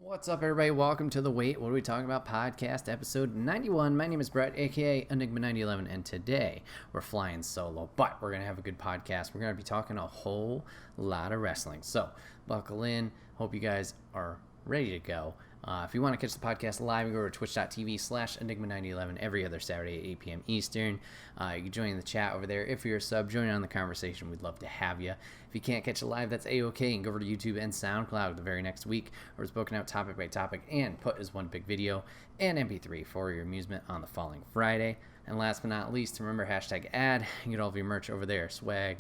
What's up, everybody? Welcome to the Wait, What Are We Talking About podcast, episode 91. My name is Bret, aka Enigma 9011, and today we're flying solo, but we're going to have a good podcast. We're going to be talking a whole lot of wrestling. So, buckle in. Hope you guys are ready to go. If you want to catch the podcast live, you go to twitch.tv/Enigma9011 every other Saturday at 8 p.m. Eastern. You can join the chat over there. If you're a sub, join in on the conversation. We'd love to have you. If you can't catch it live, that's A-OK. And go over to YouTube and SoundCloud the very next week, where it's broken out topic by topic and put as one big video and MP3 for your amusement on the following Friday. And last but not least, remember #ad. You get all of your merch over there. Swag,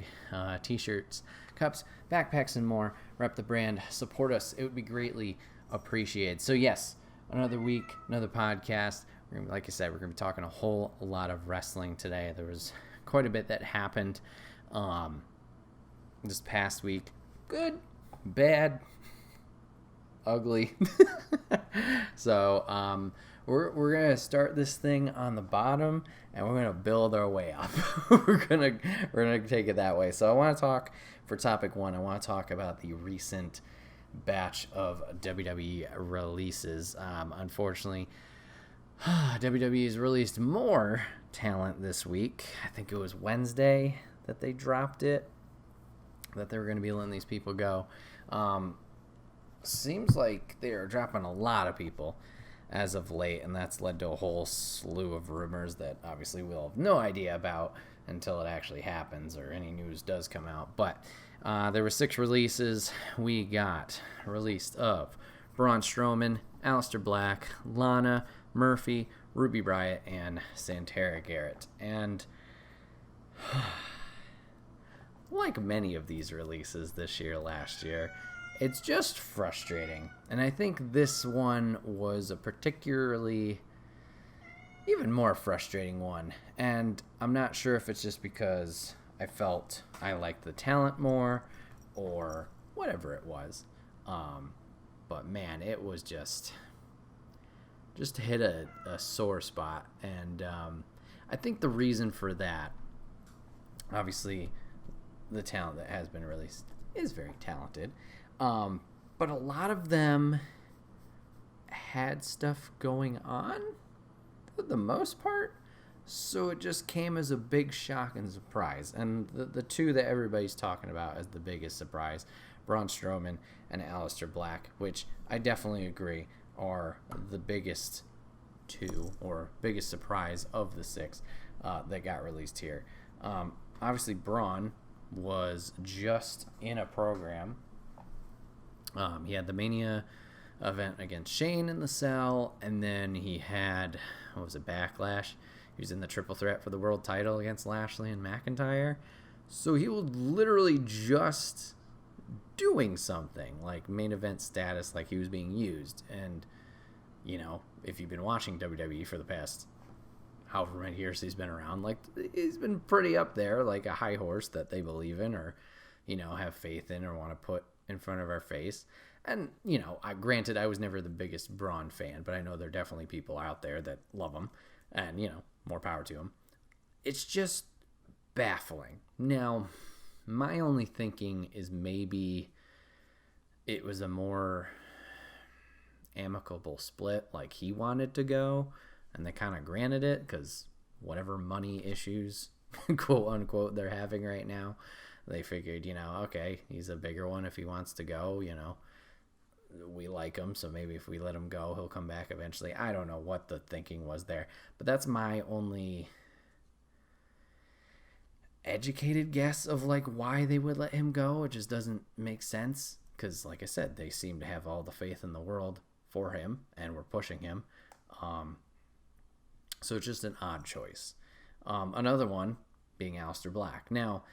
t-shirts, cups, backpacks, and more. Rep the brand. Support us. It would be greatly appreciated. So yes, another week, another podcast. Like I said, we're going to be talking a whole lot of wrestling today. There was quite a bit that happened this past week. Good, bad, ugly. So we're going to start this thing on the bottom and we're going to build our way up. we're going to take it that way. So I want to talk, for topic one, I want to talk about the recent batch of WWE releases. Unfortunately, WWE has released more talent this week. I think it was Wednesday that they dropped it, that they were going to be letting these people go. Seems like they are dropping a lot of people as of late, and that's led to a whole slew of rumors that obviously we'll have no idea about until it actually happens or any news does come out. But there were 6 releases. We got released of Braun Strowman, Aleister Black, Lana, Murphy, Ruby Riott, and Santana Garrett. And like many of these releases this year, last year, it's just frustrating. And I think this one was a particularly even more frustrating one. And I'm not sure if it's just because I felt I liked the talent more or whatever it was. But man, it was just hit a sore spot. And I think the reason for that, obviously the talent that has been released is very talented. But a lot of them had stuff going on for the most part. So it just came as a big shock and surprise. And the two that everybody's talking about as the biggest surprise, Braun Strowman and Aleister Black, which I definitely agree are the biggest two or biggest surprise of the 6 that got released here. Obviously, Braun was just in a program. He had the Mania event against Shane in the cell, and then he had, Backlash. He was in the triple threat for the world title against Lashley and McIntyre. So he was literally just doing something, like main event status, like he was being used. And, you know, if you've been watching WWE for the past however many years he's been around, like, he's been pretty up there, like a high horse that they believe in or, you know, have faith in or want to put in front of our face. And, you know, granted, I was never the biggest Braun fan, but I know there are definitely people out there that love him. And, you know, more power to him. It's just baffling. Now, my only thinking is maybe it was a more amicable split, like he wanted to go, and they kind of granted it because whatever money issues, quote unquote, they're having right now, they figured, you know, okay, he's a bigger one if he wants to go, you know. We like him, so maybe if we let him go, he'll come back eventually. I don't know what the thinking was there, but that's my only educated guess of like why they would let him go. It just doesn't make sense because, like I said, they seem to have all the faith in the world for him and were pushing him. So it's just an odd choice. Another one being Aleister Black. Now,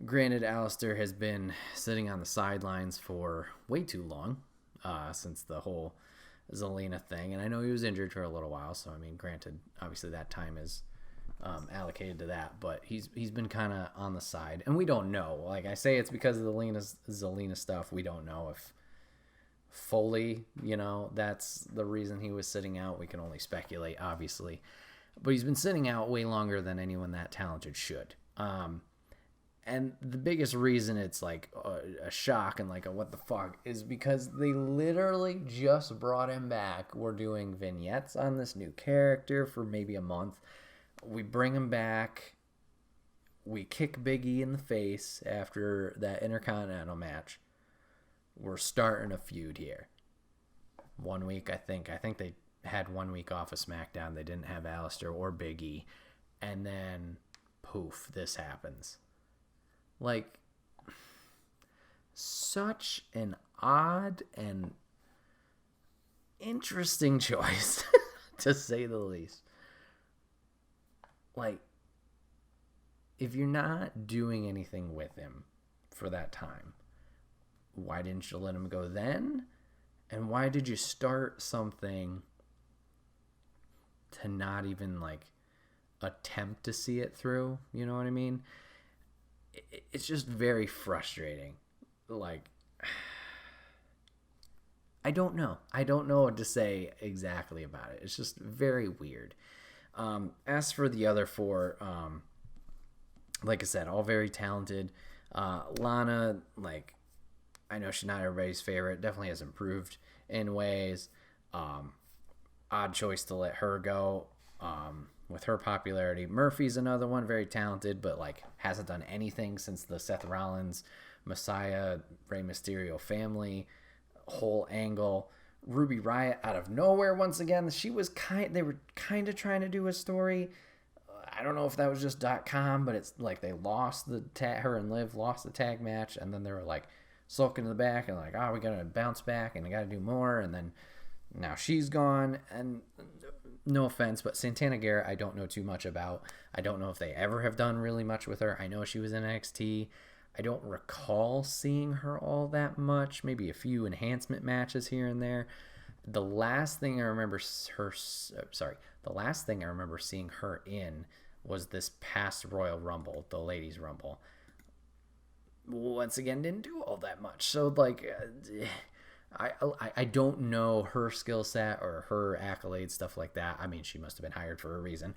granted, Aleister has been sitting on the sidelines for way too long. Since the whole Zelina thing, and I know he was injured for a little while, so I mean, granted, obviously that time is allocated to that, but he's been kind of on the side, and we don't know. Like I say, it's because of the Zelina stuff. We don't know if fully, you know, that's the reason he was sitting out. We can only speculate, obviously, but he's been sitting out way longer than anyone that talented should. And the biggest reason it's like a shock and like a what the fuck is because they literally just brought him back. We're doing vignettes on this new character for maybe a month. We bring him back. We kick Big E in the face after that Intercontinental match. We're starting a feud here. 1 week, I think. I think they had 1 week off of SmackDown. They didn't have Alistair or Big E. And then, poof, this happens. Like, such an odd and interesting choice, to say the least. Like, if you're not doing anything with him for that time, why didn't you let him go then? And why did you start something to not even, like, attempt to see it through? You know what I mean? It's just very frustrating. Like, I don't know. I don't know what to say exactly about it. It's just very weird. As for the other four, like I said, all very talented. Lana, like, I know she's not everybody's favorite. Definitely has improved in ways. Odd choice to let her go. With her popularity. Murphy's another one, very talented, but like hasn't done anything since the Seth Rollins, Messiah, Rey Mysterio family whole angle. Ruby Riott out of nowhere once again. They were kind of trying to do a story. I don't know if that was just .com, but it's like they lost her and Liv lost the tag match, and then they were like sulking in the back and like, oh, we gotta bounce back and we gotta do more, and then now she's gone. And no offense, but Santana Garrett, I don't know too much about. I don't know if they ever have done really much with her. I know she was in NXT. I don't recall seeing her all that much. Maybe a few enhancement matches here and there. The last thing I remember seeing her in was this past Royal Rumble, the Ladies Rumble. Once again, didn't do all that much. So like, I don't know her skill set or her accolades, stuff like that. I mean, she must have been hired for a reason.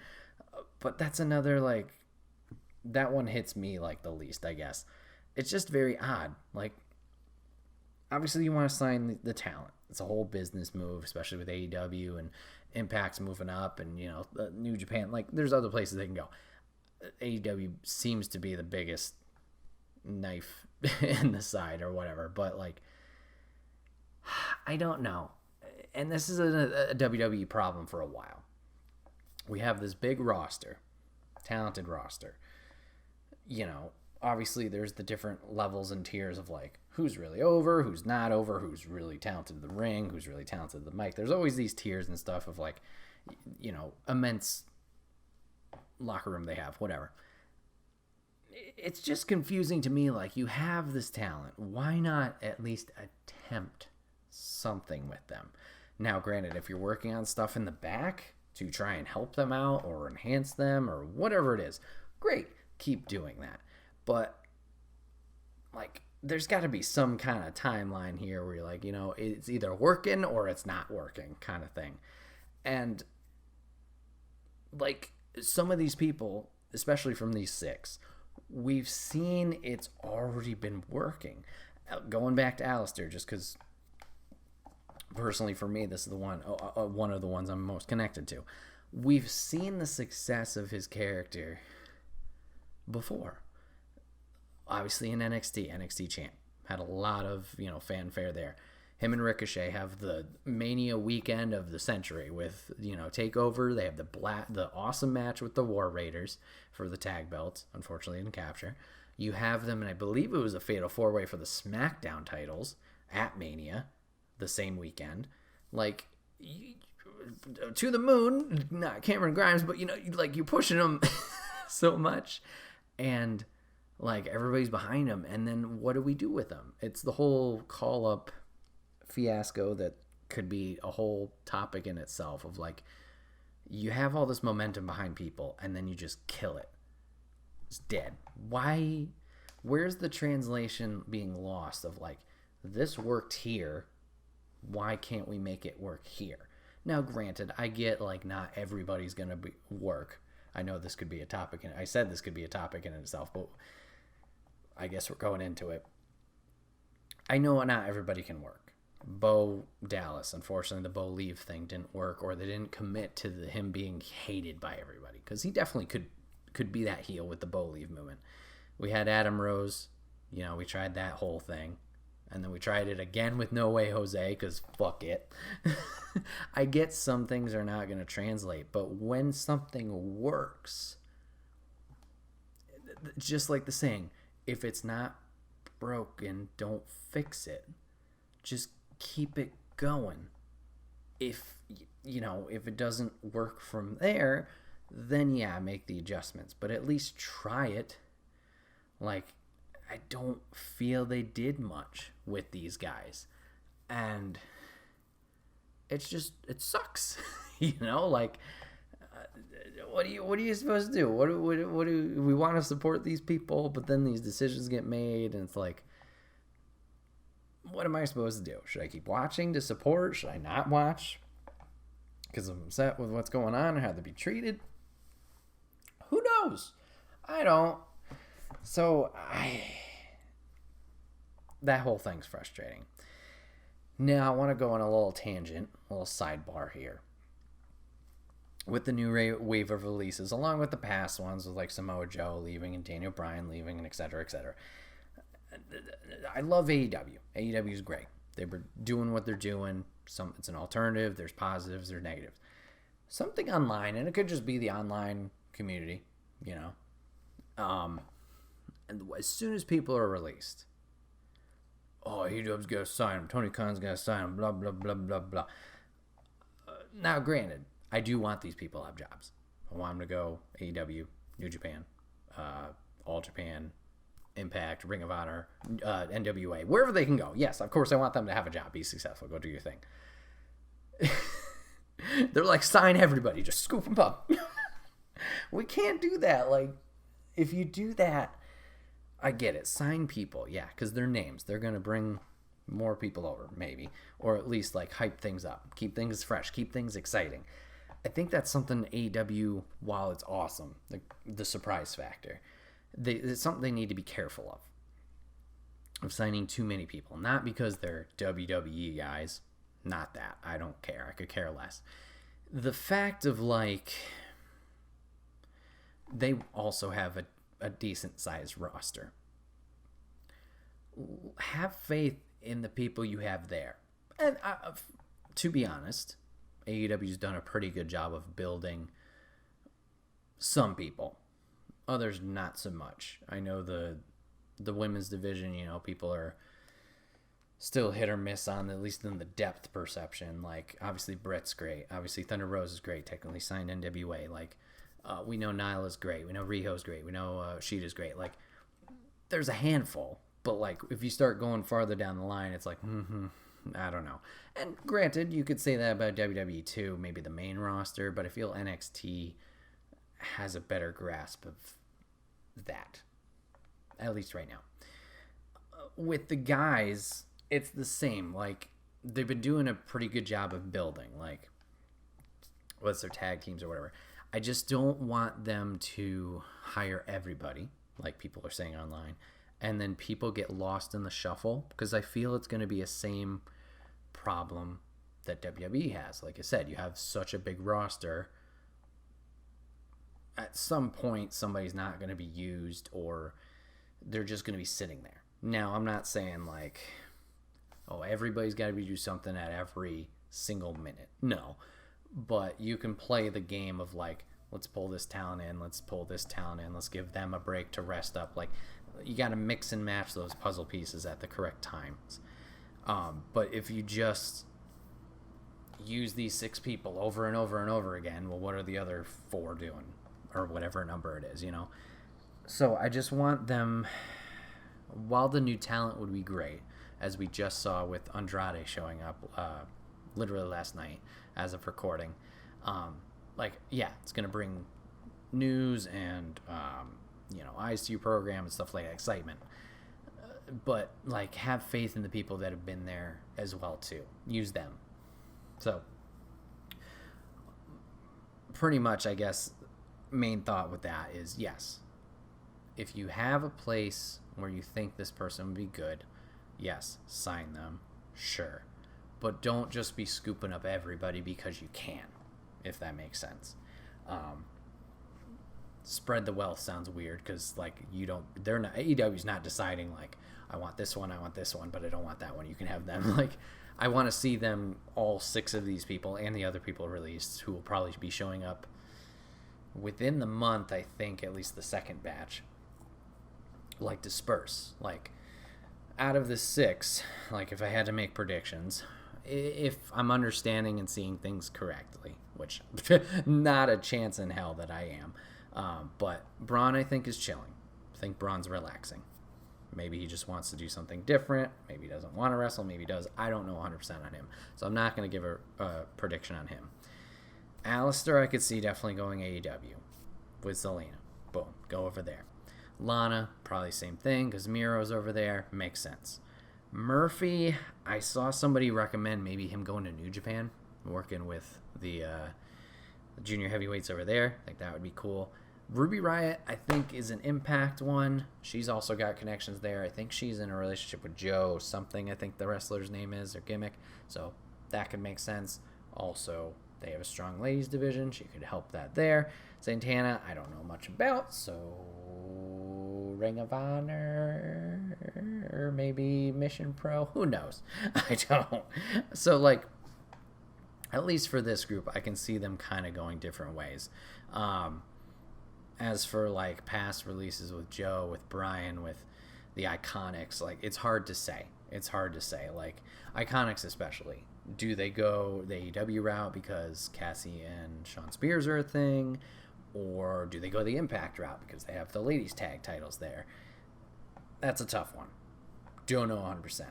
But that's another, like, that one hits me like the least, I guess. It's just very odd. Like, obviously you want to sign the talent. It's a whole business move, especially with AEW and Impact's moving up and, you know, New Japan. Like, there's other places they can go. AEW seems to be the biggest knife in the side or whatever. But, like, I don't know. And this is a WWE problem for a while. We have this big roster, talented roster. You know, obviously there's the different levels and tiers of like who's really over, who's not over, who's really talented in the ring, who's really talented in the mic. There's always these tiers and stuff of like, you know, immense locker room they have, whatever. It's just confusing to me. Like, you have this talent. Why not at least attempt something with them? Now, granted, if you're working on stuff in the back to try and help them out or enhance them or whatever it is, great, keep doing that. But, like, there's got to be some kind of timeline here where you're like, you know, it's either working or it's not working kind of thing. And, like, some of these people, especially from these six, we've seen it's already been working. Going back to Alistair, just because personally for me, this is the one of the ones I'm most connected to. We've seen the success of his character before. Obviously in NXT champ. Had a lot of, you know, fanfare there. Him and Ricochet have the Mania weekend of the century with, you know, TakeOver. They have the awesome match with the War Raiders for the tag belts. Unfortunately, didn't capture. You have them, and I believe it was a fatal 4-way for the SmackDown titles at Mania the same weekend. Like, to the moon, not Cameron Grimes, but, you know, like, you're pushing them so much. And, like, everybody's behind him. And then what do we do with them? It's the whole call-up fiasco that could be a whole topic in itself of, like, you have all this momentum behind people and then you just kill it. It's dead. Why? Where's the translation being lost of, like, this worked here, why can't we make it work here? Now, granted, I get, like, not everybody's gonna work. I know this could be a topic, and I said this could be a topic in itself, but I guess we're going into it. I know not everybody can work. Bo Dallas, unfortunately, the Bo leave thing didn't work, or they didn't commit to him being hated by everybody, because he definitely could be that heel with the Bo leave movement. We had Adam Rose, we tried that whole thing, and then we tried it again with No Way Jose, because fuck it. I get some things are not going to translate, but when something works, just like the saying, if it's not broken, don't fix it. Just keep it going. If it doesn't work from there, then make the adjustments, but at least try it. Like, I don't feel they did much with these guys, and it sucks. What are you supposed to do? What do we want to support these people, but then these decisions get made, and it's like, what am I supposed to do? Should I keep watching to support? Should I not watch because I'm upset with what's going on and how to be treated? Who knows? I don't. So that whole thing's frustrating. Now I want to go on a little tangent, a little sidebar here. With the new wave of releases, along with the past ones, with like Samoa Joe leaving and Daniel Bryan leaving and et cetera, et cetera. I love AEW. AEW is great. They were doing what they're doing. It's an alternative. There's positives. There's negatives. Something online, and it could just be the online community, And as soon as people are released, AEW's got to sign them. Tony Khan's got to sign them. Blah, blah, blah, blah, blah. Now, granted, I do want these people to have jobs. I want them to go AEW, New Japan, All Japan, Impact, Ring of Honor, NWA, wherever they can go. Yes, of course, I want them to have a job, be successful, go do your thing. They're like, sign everybody, just scoop them up. We can't do that. Like, if you do that, I get it. Sign people, because they're names. They're going to bring more people over, maybe, or at least like hype things up, keep things fresh, keep things exciting. I think that's something AEW, while it's awesome, the surprise factor, it's something they need to be careful of signing too many people. Not because they're WWE guys, not that. I don't care. I could care less. The fact of like, they also have a decent sized roster. Have faith in the people you have there. And to be honest, AEW's done a pretty good job of building some people. Others not so much. I know the women's division, people are still hit or miss on, at least in the depth perception. Like, obviously Bret's great. Obviously Thunder Rose is great, technically signed NWA. Like, we know Nyla's great. We know Riho's great. We know Sheeta's great. Like, there's a handful. But, like, if you start going farther down the line, it's like, I don't know. And granted, you could say that about WWE too, maybe the main roster, but I feel NXT has a better grasp of that, at least right now. With the guys, it's the same. Like, they've been doing a pretty good job of building, like, what's their tag teams or whatever. I just don't want them to hire everybody, like people are saying online, and then people get lost in the shuffle, because I feel it's going to be a same problem that WWE has. Like I said, you have such a big roster. At some point, somebody's not going to be used, or they're just going to be sitting there. Now, I'm not saying like, everybody's got to do something at every single minute. No. But you can play the game of like, let's pull this talent in, let's pull this talent in, let's give them a break to rest up. Like, you got to mix and match those puzzle pieces at the correct times. But if you just use these 6 people over and over and over again, well, what are the other 4 doing? Or whatever number it is, So I just want them, while the new talent would be great, as we just saw with Andrade showing up literally last night as of recording, it's going to bring news and, eyes to your program and stuff like that, excitement. But, like, have faith in the people that have been there as well, too. Use them. So, pretty much, I guess, main thought with that is, yes, if you have a place where you think this person would be good, yes, sign them, sure. But don't just be scooping up everybody because you can, if that makes sense. Spread the wealth sounds weird because, like, AEW's not deciding, like, I want this one, but I don't want that one. You can have them. Like, I want to see them, all 6 of these people and the other people released, who will probably be showing up within the month, I think, at least the second batch, like, disperse. Like, out of the 6, like, if I had to make predictions, if I'm understanding and seeing things correctly, which not a chance in hell that I am, but Braun, I think, is chilling. I think Braun's relaxing. Maybe he just wants to do something different. Maybe he doesn't want to wrestle. Maybe he does. I don't know 100% on him. So I'm not going to give a prediction on him. Alistair, I could see definitely going AEW with Zelina. Boom. Go over there. Lana, probably same thing because Miro's over there. Makes sense. Murphy, I saw somebody recommend maybe him going to New Japan, working with the junior heavyweights over there. I think that would be cool. Ruby Riott, I think, is an Impact one. She's also got connections there. I think she's in a relationship with Joe something, I think the wrestler's name is, or gimmick. So that could make sense. Also, they have a strong ladies division. She could help that there. Santana, I don't know much about, so Ring of Honor or maybe Mission Pro. Who knows? I don't. So, like, at least for this group, I can see them kind of going different ways. As for, like, past releases with Joe, with Brian, with the Iconics, like, it's hard to say. Like, Iconics especially. Do they go the AEW route because Cassie and Shawn Spears are a thing? Or do they go the Impact route because they have the ladies tag titles there? That's a tough one. Don't know 100%.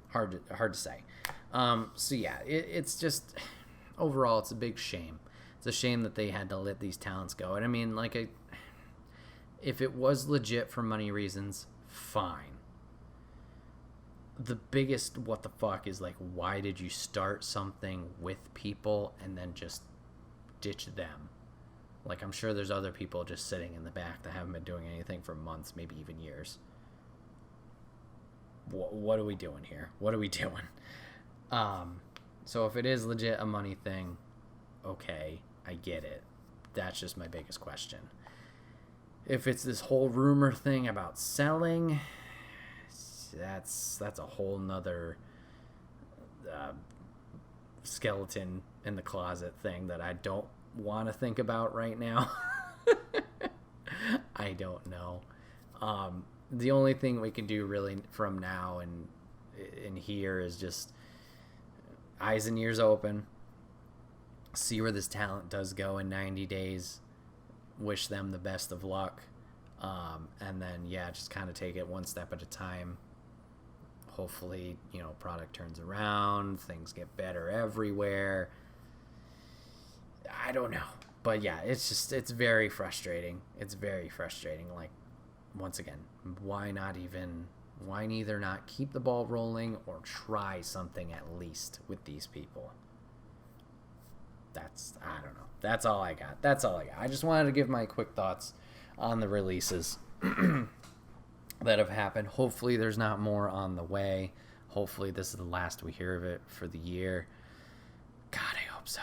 Hard to say. So, yeah, it's just... Overall, it's a big shame. It's a shame that they had to let these talents go. And I mean, like, if it was legit for money reasons, fine. The biggest what the fuck is, like, why did you start something with people and then just ditch them? Like, I'm sure there's other people just sitting in the back that haven't been doing anything for months, maybe even years. What are we doing here? What are we doing? So if it is legit a money thing, okay, I get it. That's just my biggest question. If it's this whole rumor thing about selling, that's a whole nother skeleton in the closet thing that I don't want to think about right now. I don't know. The only thing we can do really from now and in here is just eyes and ears open. See where this talent does go in 90 days. Wish them the best of luck. And then, yeah, just kind of take it one step at a time. Hopefully, product turns around. Things get better everywhere. I don't know. But, yeah, it's very frustrating. It's very frustrating. Like, once again, why neither not keep the ball rolling or try something at least with these people? I don't know. That's all I got. I just wanted to give my quick thoughts on the releases that have happened. Hopefully there's not more on the way. Hopefully this is the last we hear of it for the year. God, I hope so.